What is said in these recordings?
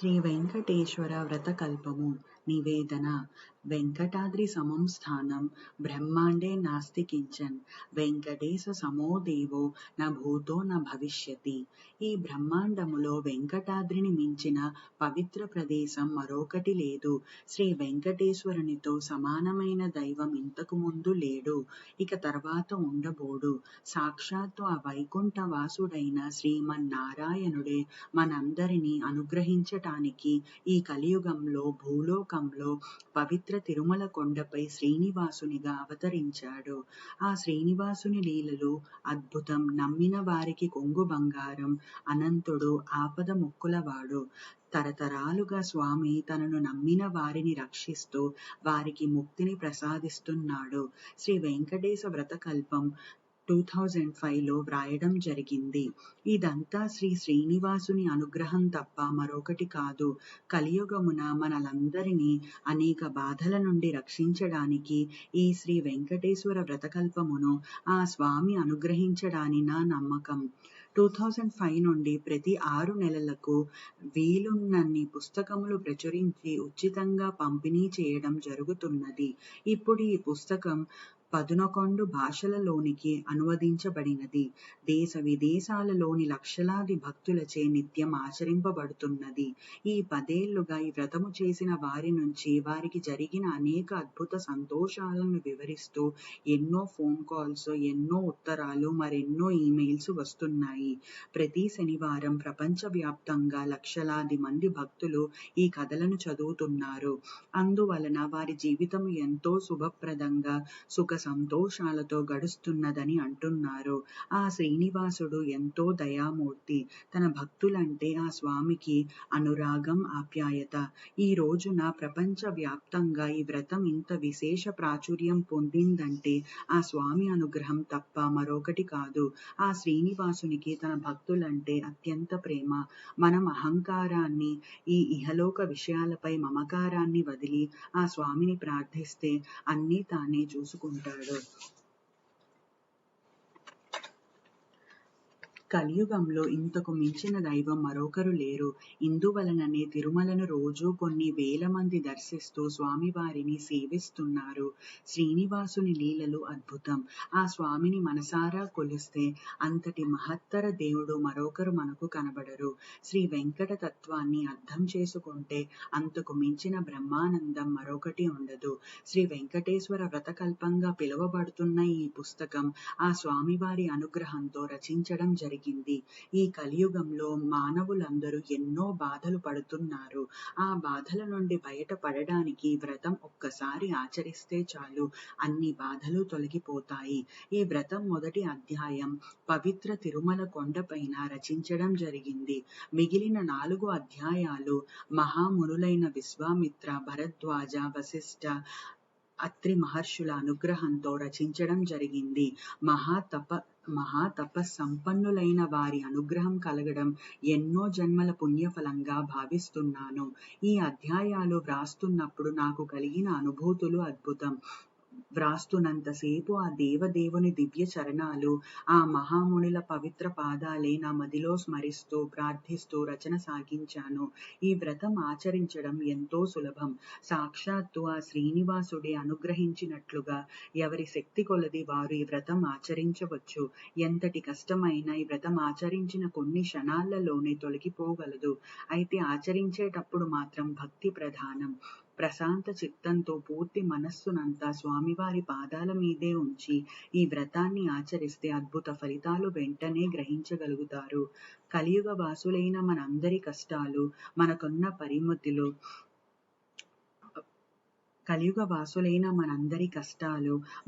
శ్రీ వెంకటేశ్వర వ్రతకల్పము నివేదన. వెంకటాద్రి సమం స్థానం బ్రహ్మాండే నాస్తి కించన్ వెంకటేశ సమో దేవో న భూతో న భవిష్యతి. ఈ బ్రహ్మాండములో వెంకటాద్రిని మించిన పవిత్ర ప్రదేశం మరొకటి లేదు. శ్రీ వెంకటేశ్వరునితో సమానమైన దైవం ఇంతకు ముందు లేడు, ఇక తర్వాత ఉండబోడు. సాక్షాత్తు ఆ వైకుంఠ వాసుడైన శ్రీమన్నారాయణుడే మనందరినీ అనుగ్రహించటానికి ఈ కలియుగంలో భూలోకంలో పవిత్ర తిరుమల కొండపై శ్రీనివాసునిగా అవతరించాడు. ఆ శ్రీనివాసుని లీలలు అద్భుతం. నమ్మిన వారికి కొంగు బంగారం. అనంతుడు, ఆపద ముక్కులవాడు. తరతరాలుగా స్వామి తనను నమ్మిన వారిని రక్షిస్తూ వారికి ముక్తిని ప్రసాదిస్తున్నాడు. శ్రీ వెంకటేశ వ్రతకల్పం 2005లో వ్రాయడం జరిగింది. ఇదంతా శ్రీనివాసుని అనుగ్రహం తప్ప మరొకటి కాదు. కలియుగమున మనలందరినీ అనేక బాధల నుండి రక్షించడానికి ఈ శ్రీ వెంకటేశ్వర వ్రతకల్పమును ఆ స్వామి అనుగ్రహించడాని నా నమ్మకం. 2005 నుండి ప్రతి 6 నెలలకు వీలున్నన్ని పుస్తకములు ప్రచురించి ఉచితంగా పంపిణీ చేయడం జరుగుతున్నది. ఇప్పుడు ఈ పుస్తకం 11 భాషలలోనికి అనువదించబడినది. దేశ విదేశాలలోని లక్షలాది భక్తులచే నిత్యం ఆచరింపబడుతున్నది. ఈ 10 ఏళ్లుగా ఈ వ్రతము చేసిన వారి నుంచి వారికి జరిగిన అనేక అద్భుత సంతోషాలను వివరిస్తూ ఎన్నో ఫోన్ కాల్స్, ఎన్నో ఉత్తరాలు, మరెన్నో ఈమెయిల్స్ వస్తున్నాయి. ప్రతి శనివారం ప్రపంచవ్యాప్తంగా లక్షలాది మంది భక్తులు ఈ కథలను చదువుతున్నారు. అందువలన వారి జీవితం ఎంతో శుభప్రదంగా సుఖ సంతోషాలతో గడుస్తున్నదని అంటున్నారు. ఆ శ్రీనివాసుడు ఎంతో దయామూర్తి. తన భక్తులంటే ఆ స్వామికి అనురాగం, ఆప్యాయత. ఈ రోజున ప్రపంచ వ్యాప్తంగా ఈ వ్రతం ఇంత విశేష ప్రాచుర్యం పొందిందంటే ఆ స్వామి అనుగ్రహం తప్ప మరొకటి కాదు. ఆ శ్రీనివాసునికి తన భక్తులంటే అత్యంత ప్రేమ. మనం అహంకారాన్ని, ఈ ఇహలోక విషయాలపై మమకారాన్ని వదిలి ఆ స్వామిని ప్రార్థిస్తే అన్నీ తానే చూసుకుంటాడు. కలియుగంలో ఇంతకు మించిన దైవం మరొకరు లేరు. ఇందువలననే తిరుమలను రోజూ కొన్ని వేల మంది దర్శిస్తూ స్వామివారిని సేవిస్తున్నారు. శ్రీనివాసుని లీలలు అద్భుతం. ఆ స్వామిని మనసారా కొలిస్తే అంతటి మహత్తర దేవుడు మరొకరు మనకు కనబడరు. శ్రీ వెంకట తత్వాన్ని అర్థం చేసుకుంటే అంతకు మించిన బ్రహ్మానందం మరొకటి ఉండదు. శ్రీ వెంకటేశ్వర వ్రతకల్పంగా పిలువబడుతున్న ఈ పుస్తకం ఆ స్వామివారి అనుగ్రహంతో రచించడం జరిగింది. ఈ కలియుగంలో మానవులందరూ ఎన్నో బాధలు పడుతున్నారు. ఆ బాధల నుండి బయటపడడానికి వ్రతం ఒక్కసారి ఆచరిస్తే చాలు, అన్ని బాధలు తొలగిపోతాయి. ఈ వ్రతం మొదటి అధ్యాయం పవిత్ర తిరుమల కొండపైన రచించడం జరిగింది. మిగిలిన 4 అధ్యాయాలు మహామునులైన విశ్వామిత్ర, భరద్వాజ, వశిష్ఠ, అత్రి మహర్షుల అనుగ్రహంతో రచించడం జరిగింది. మహాతపస్సంపన్నులైన వారి అనుగ్రహం కలగడం ఎన్నో జన్మల పుణ్యఫలంగా భావిస్తున్నాను. ఈ అధ్యాయాలు వ్రాస్తున్నప్పుడు నాకు కలిగిన అనుభూతులు అద్భుతం. వ్రాస్తున్నంతసేపు ఆ దేవదేవుని దివ్య చరణాలు, ఆ మహామునుల పవిత్ర పాదాలే నా మదిలో స్మరిస్తూ ప్రార్థిస్తూ రచన సాగించాను. ఈ వ్రతం ఆచరించడం ఎంతో సులభం. సాక్షాత్తు ఆ శ్రీనివాసుడే అనుగ్రహించినట్లుగా ఎవరి శక్తి కొలది వారు ఈ వ్రతం ఆచరించవచ్చు. ఎంతటి కష్టమైనా ఈ వ్రతం ఆచరించిన కొన్ని క్షణాలలోనే తొలగిపోగలదు. అయితే ఆచరించేటప్పుడు మాత్రం భక్తి ప్రధానం. ప్రశాంత చిత్తంతో పూర్తి మనస్సునంతా స్వామివారి పాదాల మీదే ఉంచి ఈ వ్రతాన్ని ఆచరిస్తే అద్భుత ఫలితాలు వెంటనే గ్రహించగలుగుతారు. కలియుగ వాసులైన మనందరి కష్టాలు, మనకున్న పరిమితులు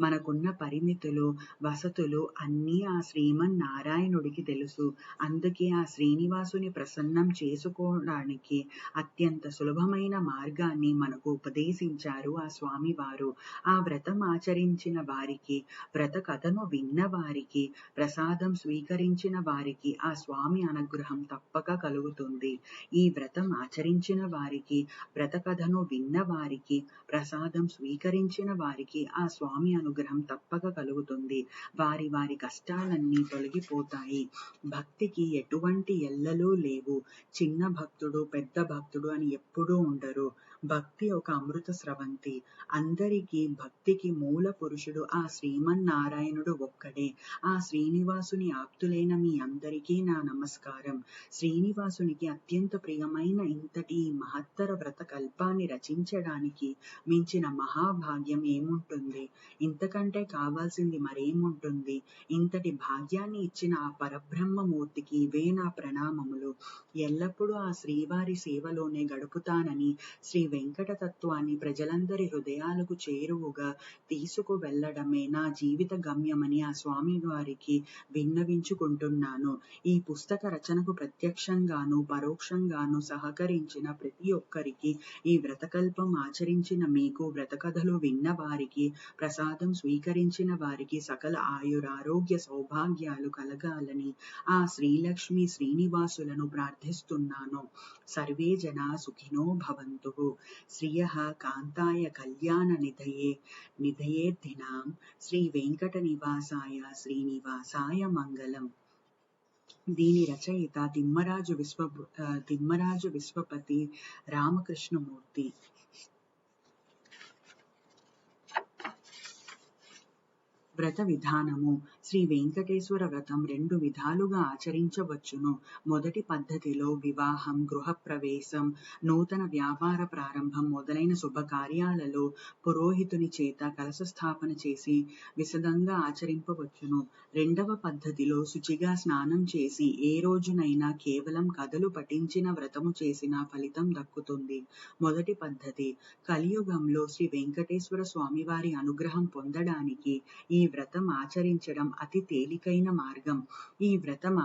మనకున్న పరిమితులు, వసతులు అన్నీ ఆ శ్రీమన్నారాయణుడికి తెలుసు. అందుకే ఆ శ్రీనివాసుని ప్రసన్నం చేసుకోవడానికి అత్యంత సులభమైన మార్గాన్ని మనకు ఉపదేశించారు ఆ స్వామివారు. ఆ వ్రతం ఆచరించిన వారికి, వ్రత కథను విన్న వారికి, ప్రసాదం స్వీకరించిన వారికి ఆ స్వామి అనుగ్రహం తప్పక కలుగుతుంది. ఈ వ్రతం ఆచరించిన వారికి, వ్రత కథను విన్న వారికి ప్రసాదం స్వీకరించిన వారికి ఆ స్వామి అనుగ్రహం తప్పక కలుగుతుంది. వారి వారి కష్టాలన్నీ తొలగిపోతాయి. భక్తికి ఎటువంటి ఎల్లలు లేవు. చిన్న భక్తుడు, పెద్ద భక్తుడు అని ఎప్పుడూ ఉండరు. భక్తి ఒక అమృత స్రవంతి. అందరికీ భక్తికి మూల పురుషుడు ఆ శ్రీమన్నారాయణుడు ఒక్కడే. ఆ శ్రీనివాసుని ఆప్తులైన మీ అందరికీ నా నమస్కారం. శ్రీనివాసునికి అత్యంత ప్రియమైన ఇంతటి మహత్తర వ్రత కల్పాన్ని రచించడానికి మించిన మహాభాగ్యం ఏముంటుంది? ఇంతకంటే కావాల్సింది మరేముంటుంది? ఇంతటి భాగ్యాన్ని ఇచ్చిన ఆ పరబ్రహ్మమూర్తికి ఇవే నా ప్రణామములు. ఎల్లప్పుడూ ఆ శ్రీవారి సేవలోనే గడుపుతానని శ్రీ వెంకట తత్వాన్ని ప్రజలందరి హృదయాలకు చేరువుగా తీసుకు వెళ్లడమే నా జీవిత గమ్యమని ఆ స్వామి వారికి విన్నవించుకుంటున్నాను. ఈ పుస్తక రచనకు ప్రత్యక్షంగాను పరోక్షంగాను సహకరించిన ప్రతి ఒక్కరికి, ఈ వ్రతకల్పం ఆచరించిన మీకు, వ్రతకథలు విన్న వారికి, ప్రసాదం స్వీకరించిన వారికి సకల ఆయురారోగ్య సౌభాగ్యాలు కలగాలని ఆ శ్రీలక్ష్మి శ్రీనివాసులను ప్రార్థిస్తున్నాను. సర్వే జనా సుఖినో భవంతు. శ్రియః కాంతాయ కళ్యాణ నిధయేర్దినాం. శ్రీ వెంకట నివాసాయ శ్రీనివాసాయ మంగళం. దీని రచయిత తిమ్మరాజు విశ్వపతి రామకృష్ణమూర్తి. వ్రత విధానము. శ్రీ వెంకటేశ్వర వ్రతం 2 విధాలుగా ఆచరించవచ్చును. మొదటి పద్ధతిలో వివాహం, గృహప్రవేశం, నూతన వ్యాపార ప్రారంభం మొదలైన శుభకార్యాలలో పురోహితుని చేత కలశ స్థాపన చేసి విశదంగా ఆచరింపవచ్చును. రెండవ పద్ధతిలో శుచిగా స్నానం చేసి ఏ రోజునైనా కేవలం కథలు పఠించిన వ్రతము చేసిన ఫలితం దక్కుతుంది. మొదటి పద్ధతి. కలియుగంలో శ్రీ వెంకటేశ్వర స్వామివారి అనుగ్రహం పొందడానికి ఈ వ్రతం ఆచరించడం అతి తేలికైన మార్గం. ఈ వ్రతం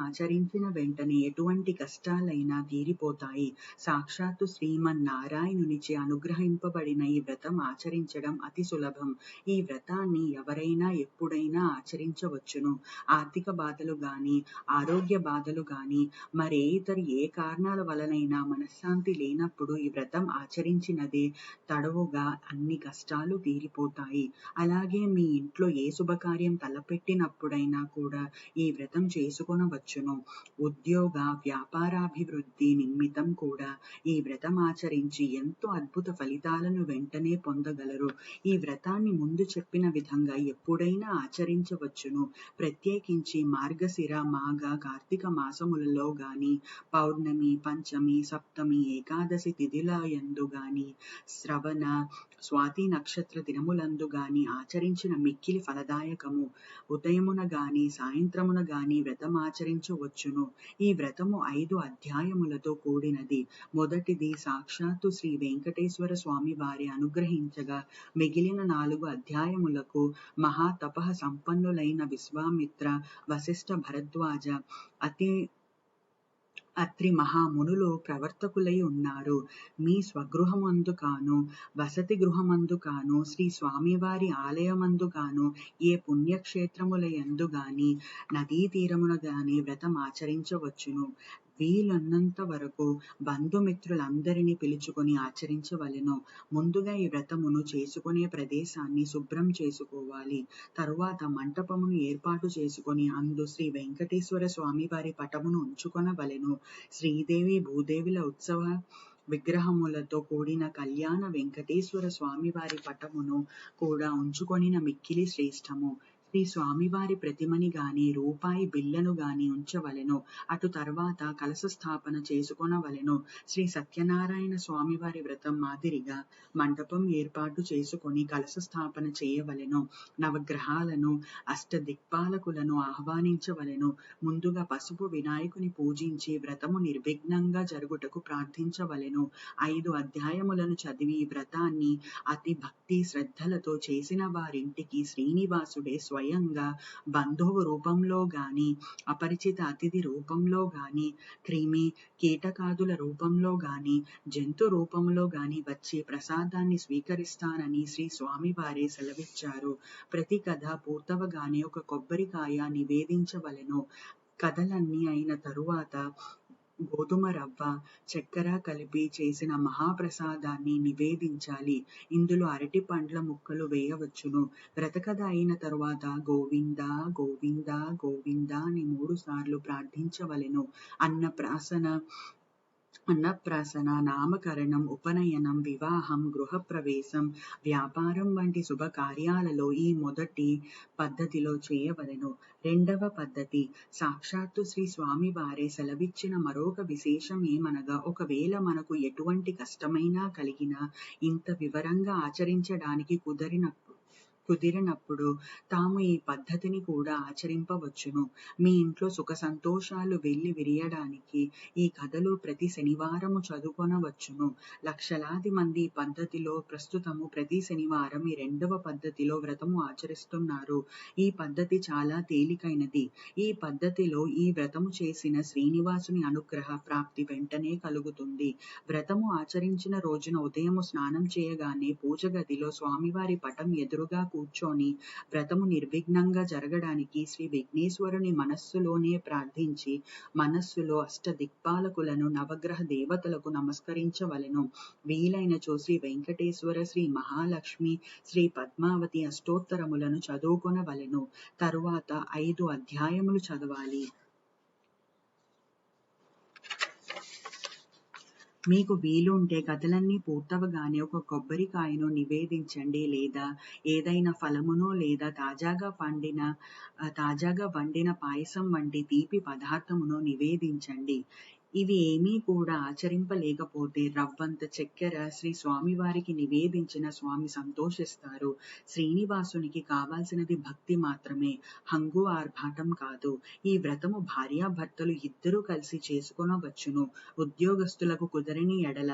ఆచరించిన వెంటనే ఎటువంటి కష్టాలైనా తీరిపోతాయి. సాక్షాత్తు శ్రీమన్నారాయణునిచే అనుగ్రహింపబడిన ఈ వ్రతం ఆచరించడం అతి సులభం. ఈ వ్రతాన్ని ఎవరైనా ఎప్పుడైనా ఆచరించవచ్చును. ఆర్థిక బాధలు గాని, ఆరోగ్య బాధలు గాని, మరే ఇతర ఏ కారణాల వలనైనా మనశ్శాంతి లేనప్పుడు ఈ వ్రతం ఆచరించినదే తడవుగా అన్ని కష్టాలు తీరిపోతాయి. అలాగే మీ ఇంట్లో ఏ శుభకార్యం తలపెట్టినప్పుడైనా కూడా ఈ వ్రతం చేసుకొనవచ్చును. ఉద్యోగ వ్యాపారాభివృద్ధి నిమిత్తం కూడా ఈ వ్రతం ఆచరించి ఎంతో అద్భుత ఫలితాలను వెంటనే పొందగలరు. ఈ వ్రతాన్ని ముందు చెప్పిన విధంగా ఎప్పుడైనా ఆచరించవచ్చును. ప్రత్యేకించి మార్గశిర, మాఘ, కార్తీక మాసములలో గాని, పౌర్ణమి, పంచమి, సప్తమి, ఏకాదశి తిథుల యందు గాని, శ్రవణ, స్వాతి నక్షత్ర దినములందు గాని ఆచరించిన మిక్కిలి ఫలదాయకము. ఉదయమున గాని సాయంత్రమున గాని వ్రతం ఆచరించవచ్చును. ఈ వ్రతము 5 అధ్యాయములతో కూడినది. మొదటిది సాక్షాత్తు శ్రీ వెంకటేశ్వర స్వామి వారి అనుగ్రహించగా మిగిలిన 4 అధ్యాయములకు మహా తపః సంపన్నులైన విశ్వామిత్ర, వశిష్ఠ, భరద్వాజ, అత్రి మహామునులు ప్రవర్తకులై ఉన్నారు. మీ స్వగృహమందు కాను, వసతి గృహమందు కాను, శ్రీ స్వామివారి ఆలయమందు కాను, ఏ పుణ్యక్షేత్రముల యందు గాని, నదీ తీరమున గాని వ్రతం ఆచరించవచ్చును. వీలున్నంత వరకు బంధుమిత్రులందరినీ పిలుచుకొని ఆచరించవలెను. ముందుగా ఈ వ్రతమును చేసుకునే ప్రదేశాన్ని శుభ్రం చేసుకోవాలి. తరువాత మంటపమును ఏర్పాటు చేసుకొని అందు శ్రీ వెంకటేశ్వర స్వామి వారి పటమును ఉంచుకొనవలెను. శ్రీదేవి భూదేవుల ఉత్సవ విగ్రహములతో కూడిన కళ్యాణ వెంకటేశ్వర స్వామి వారి పటమును కూడా ఉంచుకొనిన మిక్కిలి శ్రేష్టము. శ్రీ స్వామివారి ప్రతిమని గాని, రూపాయి బిళ్ళను గాని ఉంచవలెను. అటు తర్వాత కలశ స్థాపన చేసుకొనవలెను. శ్రీ సత్యనారాయణ స్వామివారి వ్రతం మాదిరిగా మండపం ఏర్పాటు చేసుకొని కలశ స్థాపన చేయవలెను. నవగ్రహాలను, అష్టదిక్పాలకులను ఆహ్వానించవలెను. ముందుగా పసుపు వినాయకుని పూజించి వ్రతము నిర్విఘ్నంగా జరుగుటకు ప్రార్థించవలెను. 5 అధ్యాయములను చదివి ఈ వ్రతాన్ని అతి భక్తి శ్రద్ధలతో చేసిన వారింటికి శ్రీనివాసుడే స్వయంగా బంధువు రూపంలో గాని, అపరిచిత అతిథి రూపంలో గాని, క్రిమి కీటకాదుల రూపంలో గాని, జంతు రూపంలో గాని వచ్చి ప్రసాదాన్ని స్వీకరిస్తానని శ్రీ స్వామివారే సెలవిచ్చారు. ప్రతి కథ పూర్తవగానే ఒక కొబ్బరికాయ నివేదించవలెను. కథలన్నీ అయిన తరువాత గోధుమ రవ్వ, చక్కెర కలిపి చేసిన మహాప్రసాదాన్ని నివేదించాలి. ఇందులో అరటి పండ్ల ముక్కలు వేయవచ్చును. వ్రతకథ అయిన తరువాత గోవిందా గోవిందా గోవిందా అని 3 సార్లు ప్రార్థించవలెను. అన్నప్రాసన, నామకరణం, ఉపనయనం, వివాహం, గృహప్రవేశం, వ్యాపారం వంటి శుభకార్యాలలో ఈ మొదటి పద్ధతిలో చేయవలెను. రెండవ పద్ధతి సాక్షాత్తు శ్రీ స్వామివారే సెలవిచ్చిన మరొక విశేషం ఏమనగా, ఒకవేళ మనకు ఎటువంటి కష్టమైనా కలిగినా ఇంత వివరంగా ఆచరించడానికి కుదిరినప్పుడు తాము ఈ పద్ధతిని కూడా ఆచరింపవచ్చును. మీ ఇంట్లో సుఖ సంతోషాలు వెల్లి విరియడానికి ఈ కథలు ప్రతి శనివారము చదువుకొనవచ్చును. లక్షలాది మంది ఈ పద్ధతిలో ప్రస్తుతము ప్రతి శనివారం ఈ రెండవ పద్ధతిలో వ్రతము ఆచరిస్తున్నారు. ఈ పద్ధతి చాలా తేలికైనది. ఈ పద్ధతిలో ఈ వ్రతము చేసిన శ్రీనివాసుని అనుగ్రహ ప్రాప్తి వెంటనే కలుగుతుంది. వ్రతము ఆచరించిన రోజున ఉదయము స్నానం చేయగానే పూజ గదిలో స్వామివారి పటం ఎదురుగా కూర్చొని వ్రతము నిర్విఘ్నంగా జరగడానికి శ్రీ విఘ్నేశ్వరుని మనస్సులోనే ప్రార్థించి మనస్సులో అష్టదిక్పాలకులను, నవగ్రహ దేవతలకు నమస్కరించవలెను. వీలైనచో శ్రీ వెంకటేశ్వర, శ్రీ మహాలక్ష్మి, శ్రీ పద్మావతి అష్టోత్తరములను చదువుకొనవలెను. తరువాత 5 అధ్యాయములు చదవాలి. మీకు వీలుంటే కథలన్నీ పూర్తవగానే ఒక కొబ్బరికాయను నివేదించండి, లేదా ఏదైనా ఫలమునో లేదా తాజాగా వండిన పాయసం వంటి తీపి పదార్థమును నివేదించండి. ఇవి ఏమీ కూడా ఆచరింపలేకపోతే రవ్వంత చక్కెర శ్రీ స్వామివారికి నివేదించిన స్వామి సంతోషిస్తారు. శ్రీనివాసునికి కావాల్సినది భక్తి మాత్రమే, హంగు ఆర్భాటం కాదు. ఈ వ్రతము భార్యాభర్తలు ఇద్దరూ కలిసి చేసుకొనవచ్చును. ఉద్యోగస్తులకు కుదరని ఎడల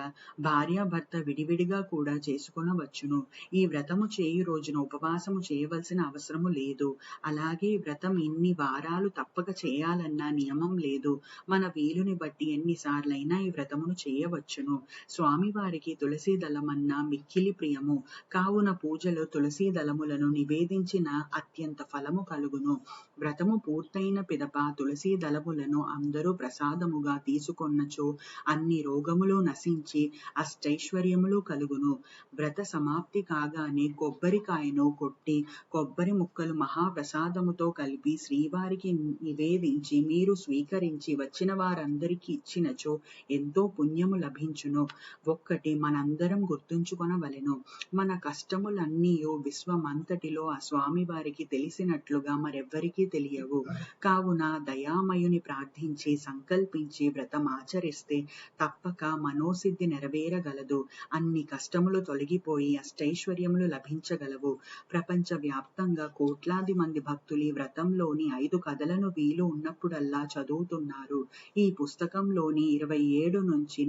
భార్యాభర్త విడివిడిగా కూడా చేసుకొనవచ్చును. ఈ వ్రతము చేయు రోజున ఉపవాసము చేయవలసిన అవసరము లేదు. అలాగే వ్రతం ఇన్ని వారాలు తప్పక చేయాలన్న నియమం లేదు. మన వీలుని బట్టి ఎన్నిసార్లైనా ఈ వ్రతమును చేయవచ్చును. స్వామివారికి తులసి దళమన్నా మిక్కిలి ప్రియము. కావున పూజలో తులసి దళములను నివేదించిన అత్యంత ఫలము కలుగును. వ్రతము పూర్తయిన పిదప తులసి దళములను అందరూ ప్రసాదముగా తీసుకొన్నచో అన్ని రోగములు నశించి అష్టైశ్వర్యములు కలుగును. వ్రత సమాప్తి కాగానే కొబ్బరికాయను కొట్టి కొబ్బరి ముక్కలు మహాప్రసాదముతో కలిపి శ్రీవారికి నివేదించి మీరు స్వీకరించి వచ్చిన వారందరికీ ఇచ్చినచో ఎంతో పుణ్యము లభించును. ఒక్కటి మనందరం గుర్తుంచుకొనవలెను. మన కష్టములన్నీయు విశ్వమంతటిలో ఆ స్వామివారికి తెలిసినట్లుగా మరెవ్వరికీ తెలియవు. కావున దయామయుని ప్రార్థించి సంకల్పించి వ్రతం ఆచరిస్తే తప్పక మనోసిద్ధి నెరవేరగలదు. అన్ని కష్టములు తొలగిపోయి అష్టైశ్వర్యములు లభించగలవు. ప్రపంచ వ్యాప్తంగా కోట్లాది మంది భక్తులు ఈ వ్రతంలోని 5 కథలను వీలు ఉన్నప్పుడల్లా చదువుతున్నారు. ఈ పుస్తకంలోని 27 నుంచి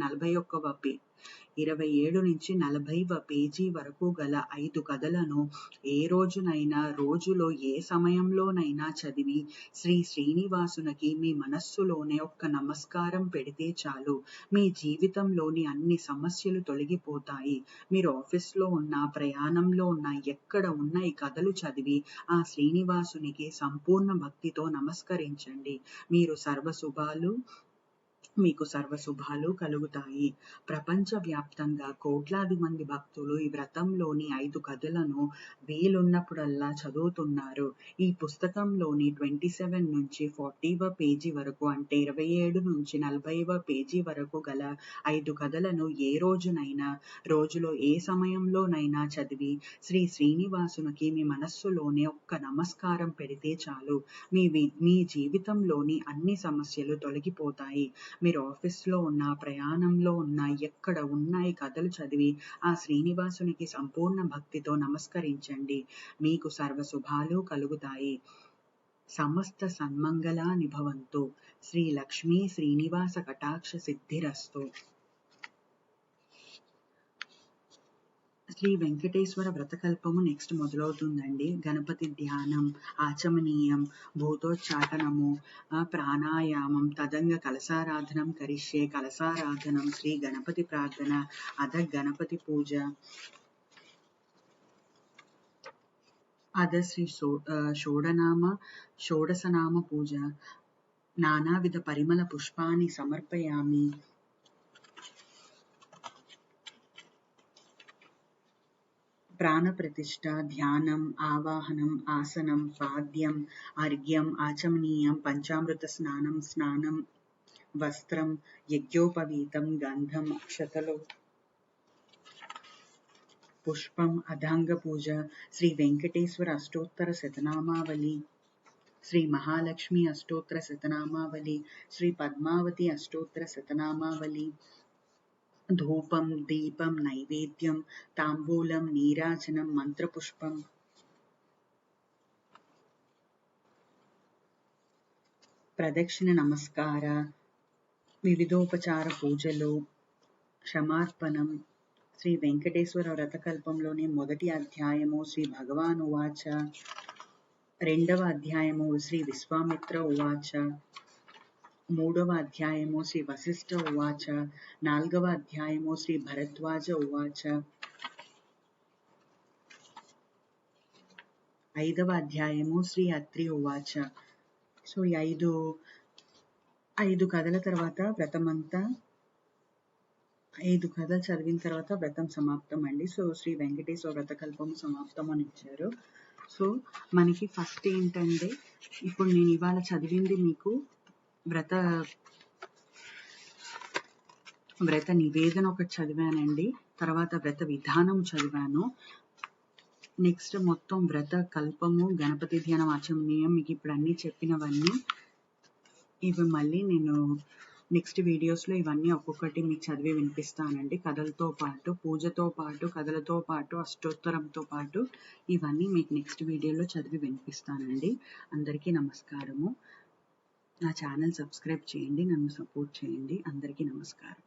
40వ పేజీ వరకు గల 5 కథలను ఏ రోజునైనా, రోజులో ఏ సమయంలోనైనా చదివి శ్రీ శ్రీనివాసునికి మీ మనస్సులోనే ఒక్క నమస్కారం పెడితే చాలు. మీ జీవితంలోని అన్ని సమస్యలు తొలగిపోతాయి. మీరు ఆఫీస్లో ఉన్నా, ప్రయాణంలో ఉన్నా, ఎక్కడ ఉన్నా ఈ కథలు చదివి ఆ శ్రీనివాసునికి సంపూర్ణ భక్తితో నమస్కరించండి. మీకు సర్వశుభాలు కలుగుతాయి. ప్రపంచవ్యాప్తంగా కోట్లాది మంది భక్తులు ఈ వ్రతంలోని 5 కథలను వీలున్నప్పుడల్లా చదువుతున్నారు. ఈ పుస్తకంలోని 27 నుంచి 40వ పేజీ వరకు, అంటే 27 నుంచి 40వ పేజీ వరకు గల 5 కథలను ఏ రోజునైనా, రోజులో ఏ సమయంలోనైనా చదివి శ్రీ శ్రీనివాసునికి మీ మనస్సులోనే ఒక్క నమస్కారం పెడితే చాలు. మీ జీవితంలోని అన్ని సమస్యలు తొలగిపోతాయి. మీరు ఆఫీస్లో ఉన్నా, ప్రయాణంలో ఉన్నా, ఎక్కడ ఉన్నా ఈ కథలు చదివి ఆ శ్రీనివాసునికి సంపూర్ణ భక్తితో నమస్కరించండి. మీకు సర్వశుభాలు కలుగుతాయి. సమస్త సన్మంగళాని భవంతు. శ్రీ లక్ష్మీ శ్రీనివాస కటాక్ష సిద్ధిరస్తు. శ్రీ వెంకటేశ్వర వ్రతకల్పము నెక్స్ట్ మొదలవుతుందండి. గణపతి ధ్యానం, ఆచమనీయం, భూతోచ్చాటనము, ప్రాణాయామం, తదంగ కలసారాధనం కరిష్యే, కలసారాధనం, శ్రీ గణపతి ప్రార్థన, అద గణపతి పూజ, అద శ్రీ షోడసనామ పూజ, నానావిధ పరిమళ పుష్పాన్ని సమర్పయామి. ప్రాణప్రతిష్ఠ, ధ్యానం, ఆవాహనం, ఆసనం, పాద్యం, అర్ఘ్యం, ఆచమనీయం, పంచామృత స్నానం, స్నానం, వస్త్రం, యజ్ఞోపవీతం, గంధం, అక్షతలు, పుష్పం, అధాంగ పూజ, శ్రీ వెంకటేశ్వర అష్టోత్తర శతనామావళి, శ్రీ మహాలక్ష్మి అష్టోత్తర శతనామావళి, శ్రీ పద్మావతి అష్టోత్తర శతనామావళి, ధూపం, దీపం, నైవేద్యం, తాంబూలం, నీరాజనం, మంత్రపుష్పం, ప్రదక్షిణ నమస్కార, వివిధోపచార పూజలు, క్షమార్పణం. శ్రీ వెంకటేశ్వర వ్రతకల్పంలోని మొదటి అధ్యాయము శ్రీ భగవాన్ ఉవాచ, రెండవ అధ్యాయము శ్రీ విశ్వామిత్ర ఉవాచ, మూడవ అధ్యాయము శ్రీ వశిష్ఠ ఉవాచ, నాలుగవ అధ్యాయము శ్రీ భరద్వాజ ఉవాచ, ఐదవ అధ్యాయము శ్రీ అత్రి ఉవాచ. సో ఈ ఐదు కథల తర్వాత వ్రతమంతా, 5 కథలు చదివిన తర్వాత వ్రతం సమాప్తం అండి. సో శ్రీ వెంకటేశ్వర వ్రతకల్పం సమాప్తం అని ఇచ్చారు. సో మనకి ఫస్ట్ ఏంటంటే, ఇప్పుడు నేను ఇవాళ చదివింది మీకు వ్రత నివేదన ఒకటి చదివానండి, తర్వాత వ్రత విధానం చదివాను. నెక్స్ట్ మొత్తం వ్రత కల్పము, గణపతి ధ్యానం, ఆచమనీయం, మీకు ఇప్పుడు అన్నీ చెప్పినవన్నీ ఇవి మళ్ళీ నేను నెక్స్ట్ వీడియోస్లో ఇవన్నీ ఒక్కొక్కటి మీకు చదివి వినిపిస్తానండి. కథలతో పాటు, పూజతో పాటు, కథలతో పాటు, అష్టోత్తరంతో పాటు ఇవన్నీ మీకు నెక్స్ట్ వీడియోలో చదివి వినిపిస్తానండి. అందరికీ నమస్కారము. నా ఛానల్ సబ్స్క్రైబ్ చేయండి, నన్ను సపోర్ట్ చేయండి. అందరికీ నమస్కారం.